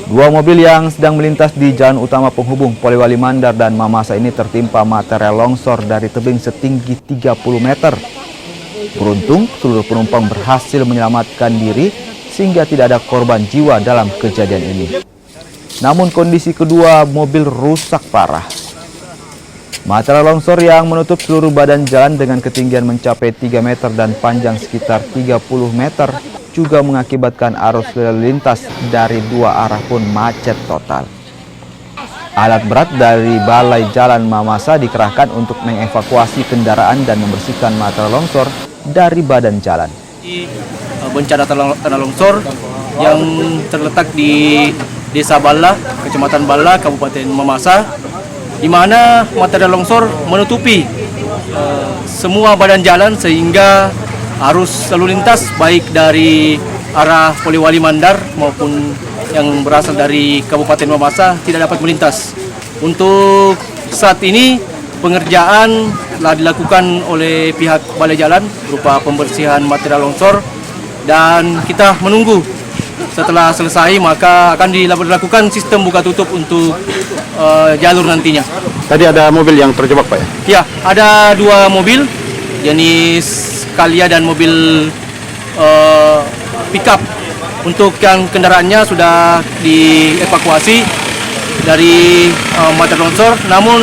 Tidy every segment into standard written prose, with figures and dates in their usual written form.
Dua mobil yang sedang melintas di jalan utama penghubung Polewali Mandar dan Mamasa ini tertimpa material longsor dari tebing setinggi 30 meter. Beruntung, seluruh penumpang berhasil menyelamatkan diri sehingga tidak ada korban jiwa dalam kejadian ini. Namun kondisi kedua mobil rusak parah. Material longsor yang menutup seluruh badan jalan dengan ketinggian mencapai 3 meter dan panjang sekitar 30 meter juga mengakibatkan arus lalu lintas dari dua arah pun macet total. Alat berat dari Balai Jalan Mamasa dikerahkan untuk mengevakuasi kendaraan dan membersihkan material longsor dari badan jalan. Bencana tanah longsor yang terletak di Desa Balla, Kecamatan Balla, Kabupaten Mamasa, di mana material longsor menutupi semua badan jalan sehingga arus lalu lintas baik dari arah Polewali Mandar maupun yang berasal dari Kabupaten Mamasa tidak dapat melintas. Untuk saat ini pengerjaan telah dilakukan oleh pihak Balai Jalan berupa pembersihan material longsor dan kita menunggu setelah selesai maka akan dilakukan sistem buka tutup untuk jalur nantinya. Tadi ada mobil yang terjebak, Pak, ya? Ya, ada dua mobil jenis Kalia dan mobil pickup. Untuk yang kendaraannya sudah dievakuasi dari material longsor, namun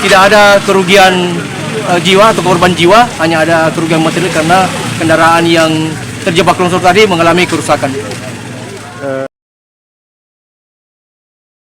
tidak ada kerugian jiwa atau korban jiwa, hanya ada kerugian material karena kendaraan yang terjebak longsor tadi mengalami kerusakan.